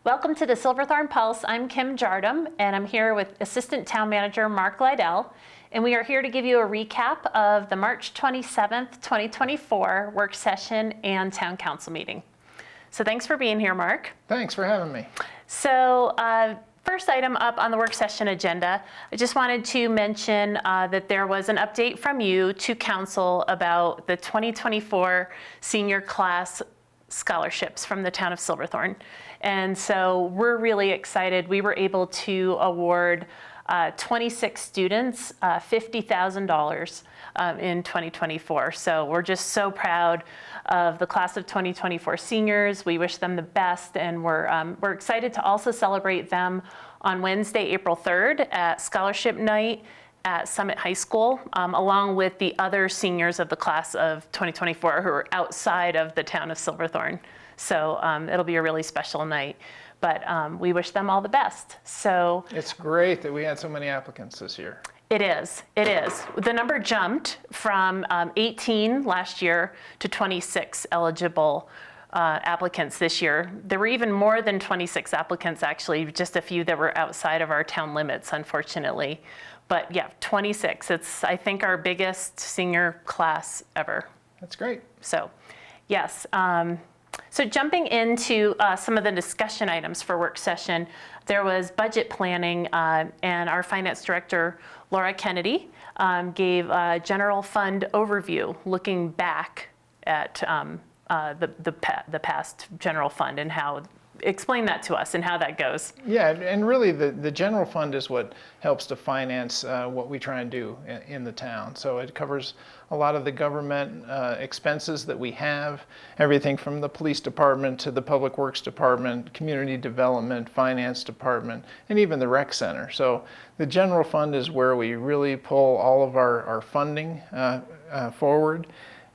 Welcome to the Silverthorne Pulse. I'm Kim Jardam, and I'm here with Assistant Town Manager Mark Lydell, and we are here to give you a recap of the March 27th, 2024 work session and Town Council meeting. So thanks for being here, Mark. Thanks for having me. So first item up on the work session agenda, I just wanted to mention that there was an update from you to Council about the 2024 senior class scholarships from the town of Silverthorne. And so we're really excited. We were able to award 26 students $50,000 in 2024. So we're just so proud of the class of 2024 seniors. We wish them the best, and we're excited to also celebrate them on Wednesday, April 3rd at Scholarship Night at Summit High School, along with the other seniors of the class of 2024 who are outside of the town of Silverthorne. So it'll be a really special night, but we wish them all the best. So it's great that we had so many applicants this year. It is. The number jumped from 18 last year to 26 eligible applicants this year. There were even more than 26 applicants, actually, just a few that were outside of our town limits, unfortunately. But yeah, 26. It's, I think, our biggest senior class ever. That's great. So, yes. So jumping into some of the discussion items for work session, there was budget planning, and our finance director, Laura Kennedy, gave a general fund overview looking back at the past general fund and how, explain that to us and how that goes. Yeah, and really the general fund is what helps to finance what we try and do in the town. So it covers a lot of the government expenses that we have, everything from the police department to the public works department, community development, finance department, and even the rec center. So the general fund is where we really pull all of our funding forward.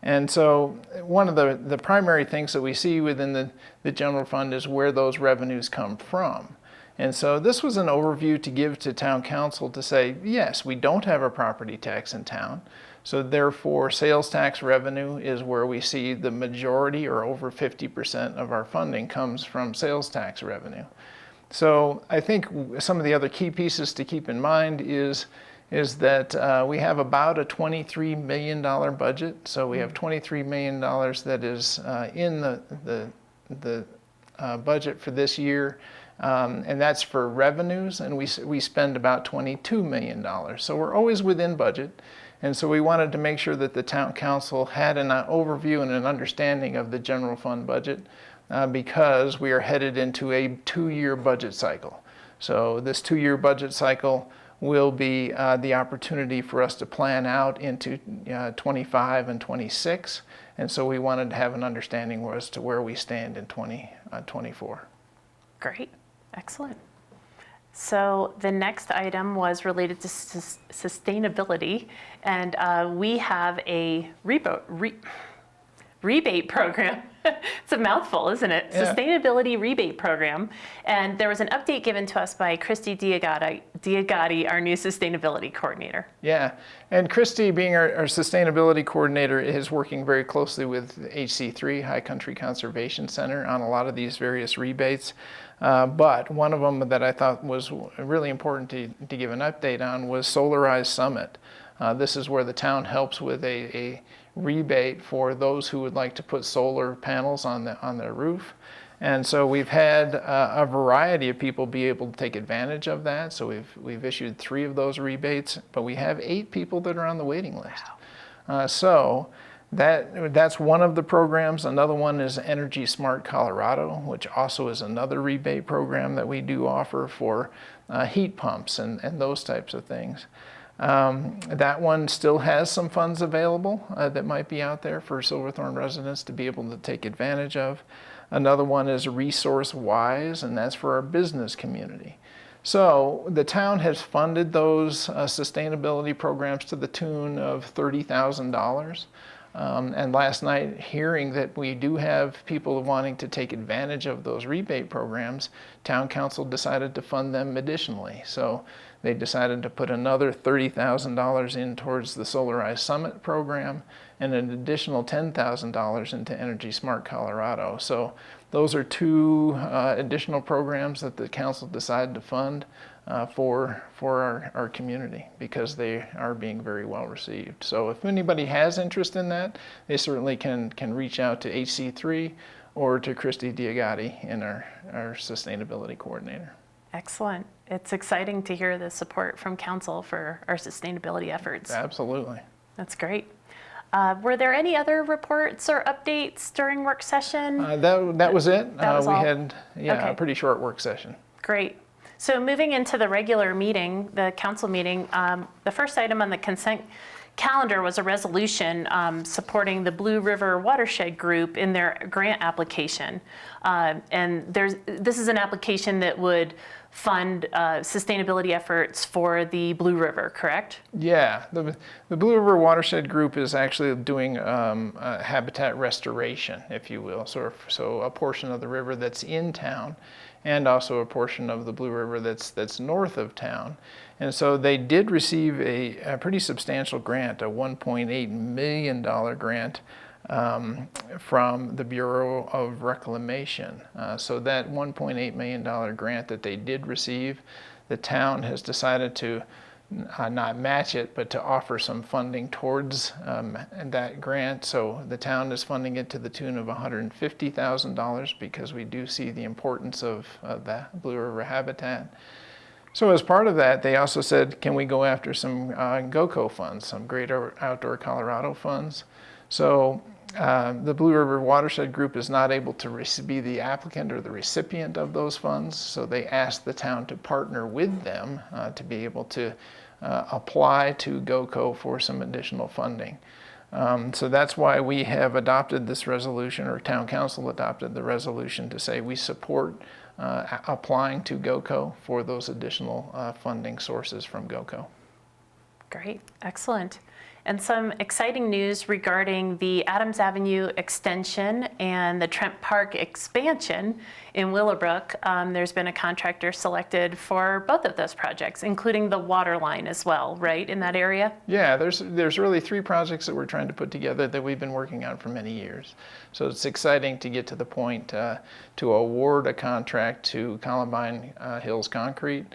And so one of the primary things that we see within the general fund is where those revenues come from. And so this was an overview to give to town council to say, yes, we don't have a property tax in town. So therefore, sales tax revenue is where we see the majority, or over 50% of our funding comes from sales tax revenue. So I think some of the other key pieces to keep in mind is that we have about a $23 million budget. So we have $23 million that is in the budget for this year. And that's for revenues, and we spend about $22 million. So we're always within budget. And so we wanted to make sure that the town council had an overview and an understanding of the general fund budget because we are headed into a 2-year budget cycle. So this 2-year budget cycle will be the opportunity for us to plan out into 25 and 26. And so we wanted to have an understanding as to where we stand in 2024. Great, excellent. So the next item was related to sustainability, and we have a rebate program. It's a mouthful, isn't it? Yeah. Sustainability rebate program. And there was an update given to us by Christy Diagati, our new sustainability coordinator. Yeah, and Christy, being our sustainability coordinator, is working very closely with HC3, High Country Conservation Center, on a lot of these various rebates. But one of them that I thought was really important to give an update on was Solarized Summit. This is where the town helps with a rebate for those who would like to put solar panels on their roof. And so we've had a variety of people be able to take advantage of that. So we've issued 3 of those rebates, but we have 8 people that are on the waiting list. Wow. So that's one of the programs. Another one is Energy Smart Colorado, which also is another rebate program that we do offer for heat pumps and those types of things. That one still has some funds available that might be out there for Silverthorne residents to be able to take advantage of. Another one is Resource Wise, and that's for our business community. So the town has funded those sustainability programs to the tune of $30,000. And last night, hearing that we do have people wanting to take advantage of those rebate programs, town council decided to fund them additionally. So they decided to put another $30,000 in towards the Solarized Summit program and an additional $10,000 into Energy Smart Colorado. So those are two additional programs that the council decided to fund for our community because they are being very well received. So if anybody has interest in that, they certainly can reach out to HC3 or to Christy Diagati, in our sustainability coordinator. Excellent. It's exciting to hear the support from council for our sustainability efforts. Absolutely. That's great. Were there any other reports or updates during work session? That was it. That was we all? had Okay. a pretty short work session. Great. So moving into the regular meeting, the council meeting, the first item on the consent calendar was a resolution supporting the Blue River Watershed Group in their grant application. And this is an application that would fund sustainability efforts for the Blue River, correct? Yeah, the Blue River Watershed Group is actually doing habitat restoration, if you will. So a portion of the river that's in town, and also a portion of the Blue River that's north of town. And so they did receive a pretty substantial grant, a $1.8 million grant from the Bureau of Reclamation. So that $1.8 million grant that they did receive, the town has decided to not match it, but to offer some funding towards that grant. So the town is funding it to the tune of $150,000 because we do see the importance of the Blue River habitat. So as part of that, they also said, can we go after some GOCO funds, some Great Outdoor Colorado funds? So the Blue River Watershed Group is not able to be the applicant or the recipient of those funds, so they asked the town to partner with them to be able to apply to GOCO for some additional funding. So that's why we have adopted this resolution, or town council adopted the resolution to say we support applying to GOCO for those additional funding sources from GOCO. Great, excellent. And some exciting news regarding the Adams Avenue extension and the Trent Park expansion in Willowbrook. There's been a contractor selected for both of those projects, including the water line as well, right, in that area? Yeah, there's really three projects that we're trying to put together that we've been working on for many years. So it's exciting to get to the point to award a contract to Columbine Hills Concrete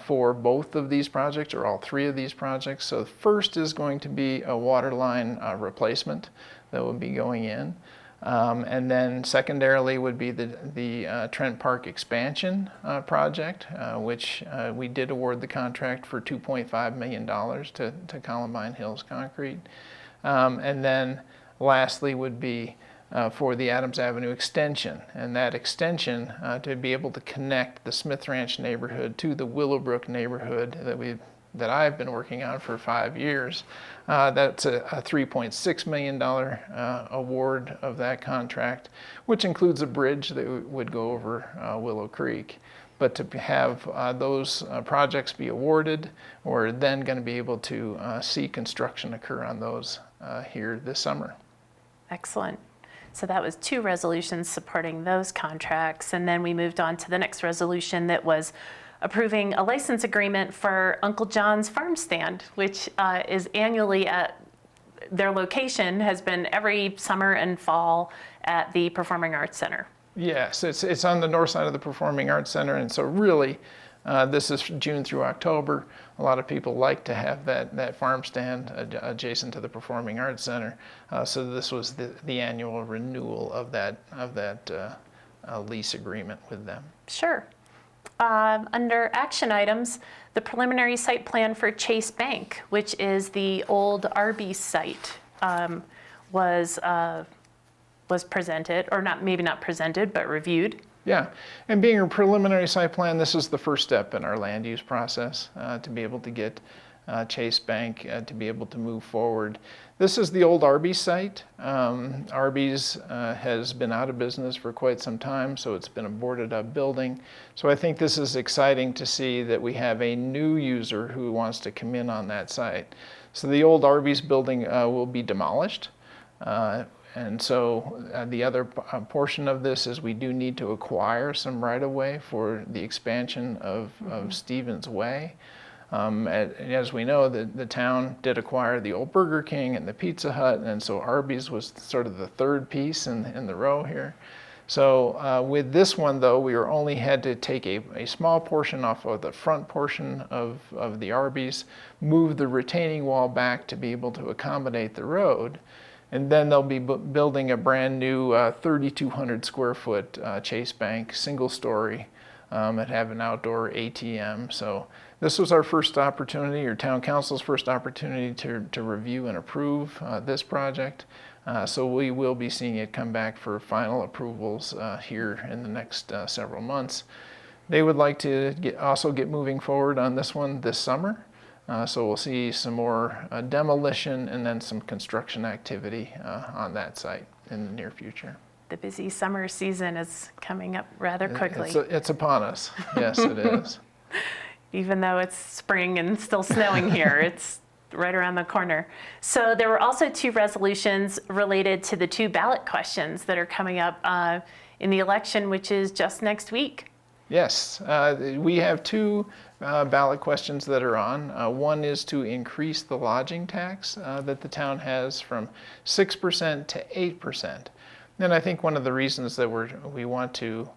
for both of these projects, or all three of these projects. So the first is going to be a water line replacement that will be going in. And then secondarily would be the Trent Park expansion project, which we did award the contract for $2.5 million to Columbine Hills Concrete. And then lastly would be for the Adams Avenue extension, and that extension to be able to connect the Smith Ranch neighborhood to the Willowbrook neighborhood that I've been working on for 5 years. That's a $3.6 million award of that contract, which includes a bridge that would go over Willow Creek. But to have those projects be awarded, we're then going to be able to see construction occur on those here this summer. Excellent. So that was two resolutions supporting those contracts. And then we moved on to the next resolution that was approving a license agreement for Uncle John's Farm Stand, which is annually at their location, has been every summer and fall at the Performing Arts Center. Yes, it's on the north side of the Performing Arts Center, and so really this is June through October. A lot of people like to have that farm stand adjacent to the Performing Arts Center. So this was the annual renewal of that lease agreement with them. Sure. Under action items, the preliminary site plan for Chase Bank, which is the old Arby's site, was presented, or maybe not presented, but reviewed. Yeah, and being a preliminary site plan, this is the first step in our land use process to be able to get Chase Bank to be able to move forward. This is the old Arby's site. Arby's has been out of business for quite some time, so it's been a boarded up building. So I think this is exciting to see that we have a new user who wants to come in on that site. So the old Arby's building will be demolished. And so the other portion of this is we do need to acquire some right-of-way for the expansion of Stevens Way. As we know, the town did acquire the old Burger King and the Pizza Hut, and so Arby's was sort of the third piece in the row here. So with this one, though, we were only had to take a small portion off of the front portion of the Arby's, move the retaining wall back to be able to accommodate the road, and then they'll be building a brand new 3,200 square foot Chase Bank, single story, that have an outdoor ATM. So this was our first opportunity, or town council's first opportunity to review and approve this project. So we will be seeing it come back for final approvals here in the next several months. They would like to also get moving forward on this one this summer. So we'll see some more demolition and then some construction activity on that site in the near future. The busy summer season is coming up rather quickly. It's upon us. Yes, it is. Even though it's spring and still snowing here, it's right around the corner. So there were also 2 resolutions related to the 2 ballot questions that are coming up in the election, which is just next week. Yes, we have 2 ballot questions that are on. One is to increase the lodging tax that the town has from 6% to 8%. And I think one of the reasons that we want to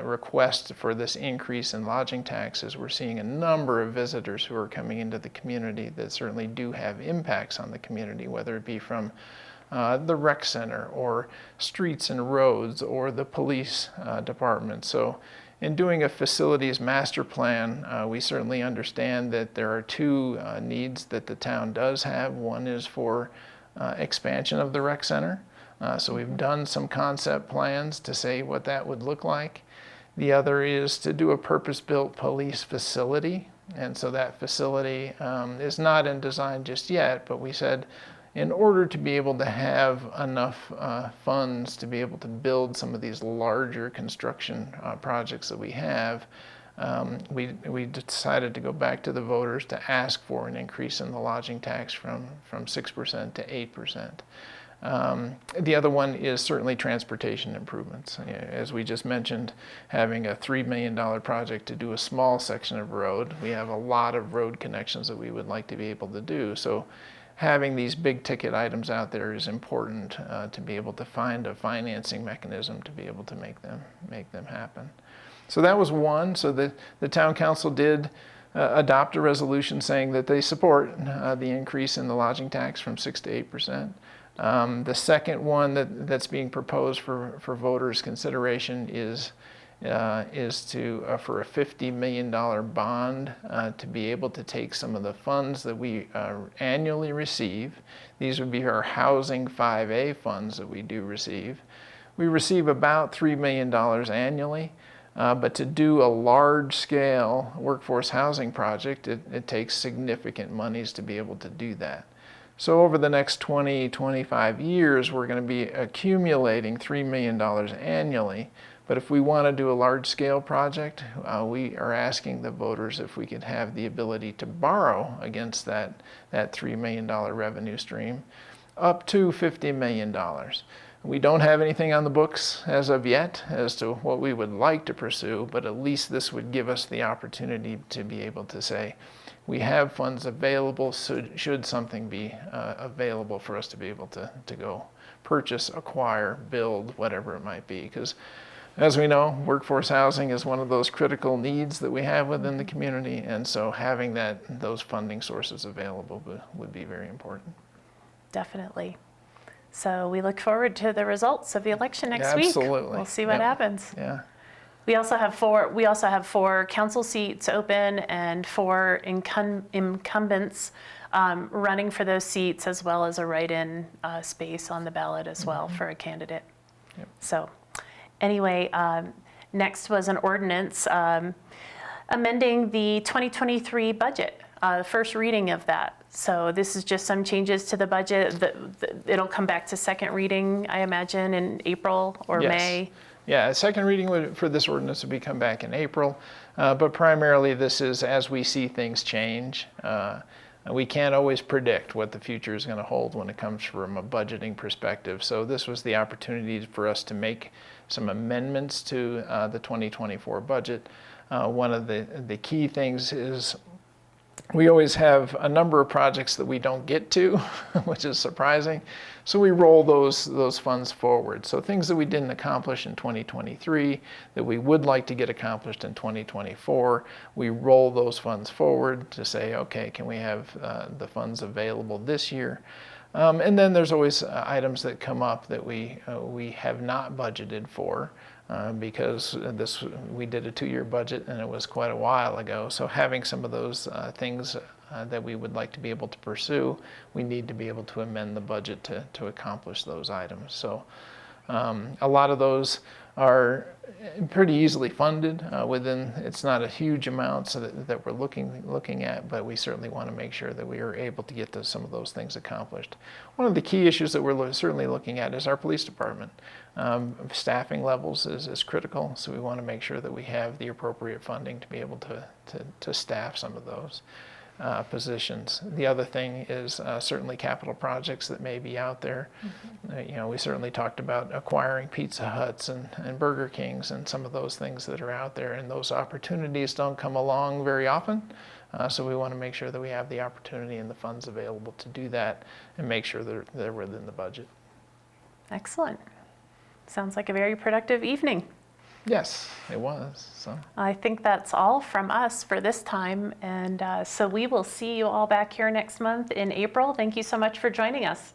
request for this increase in lodging tax is we're seeing a number of visitors who are coming into the community that certainly do have impacts on the community, whether it be from the rec center or streets and roads or the police department. So in doing a facilities master plan, we certainly understand that there are 2 needs that the town does have. One is for expansion of the rec center. So we've done some concept plans to say what that would look like. The other is to do a purpose-built police facility. And so that facility is not in design just yet, but we said in order to be able to have enough funds to be able to build some of these larger construction projects that we have, we decided to go back to the voters to ask for an increase in the lodging tax from 6% to 8%. The other one is certainly transportation improvements. As we just mentioned, having a $3 million project to do a small section of road, we have a lot of road connections that we would like to be able to do. So having these big ticket items out there is important to be able to find a financing mechanism to be able to make them happen. So that was one. So the town council did adopt a resolution saying that they support the increase in the lodging tax from 6 to 8%. The second one that's being proposed for voters' consideration is for a $50 million bond to be able to take some of the funds that we annually receive. These would be our Housing 5A funds that we do receive. We receive about $3 million annually, but to do a large-scale workforce housing project, it takes significant monies to be able to do that. So over the next 25 years, we're going to be accumulating $3 million annually. But if we want to do a large-scale project, we are asking the voters if we could have the ability to borrow against that $3 million revenue stream up to $50 million. We don't have anything on the books as of yet as to what we would like to pursue, but at least this would give us the opportunity to be able to say, we have funds available, so should something be available for us to be able to go purchase, acquire, build, whatever it might be. Because as we know, workforce housing is one of those critical needs that we have within the community, and so having those funding sources available would be very important. Definitely. So we look forward to the results of the election next week. Absolutely. We'll see what happens. Yeah. We also have 4 council seats open and 4 incumbents running for those seats, as well as a write-in space on the ballot as well for a candidate. Yep. So anyway, next was an ordinance amending the 2023 budget, the first reading of that. So this is just some changes to the budget. It'll come back to second reading, I imagine, in April or Yes. May. Yeah, second reading for this ordinance would be come back in April, but primarily this is as we see things change. We can't always predict what the future is going to hold when it comes from a budgeting perspective. So this was the opportunity for us to make some amendments to the 2024 budget. One of the key things is we always have a number of projects that we don't get to, which is surprising. So we roll those funds forward. So things that we didn't accomplish in 2023 that we would like to get accomplished in 2024, we roll those funds forward to say, okay, can we have the funds available this year? And then there's always items that come up that we have not budgeted for. Because we did a 2-year budget and it was quite a while ago. So having some of those things that we would like to be able to pursue, we need to be able to amend the budget to accomplish those items. So a lot of those are pretty easily funded within. It's not a huge amount so that we're looking at, but we certainly want to make sure that we are able to get some of those things accomplished. One of the key issues that we're certainly looking at is our police department. Staffing levels is critical, so we want to make sure that we have the appropriate funding to be able to staff some of those positions. The other thing is certainly capital projects that may be out there. We certainly talked about acquiring Pizza Huts and Burger Kings and some of those things that are out there, and those opportunities don't come along very often. So we want to make sure that we have the opportunity and the funds available to do that and make sure they're within the budget. Excellent. Sounds like a very productive evening. Yes, it was. So I think that's all from us for this time. And so we will see you all back here next month in April. Thank you so much for joining us.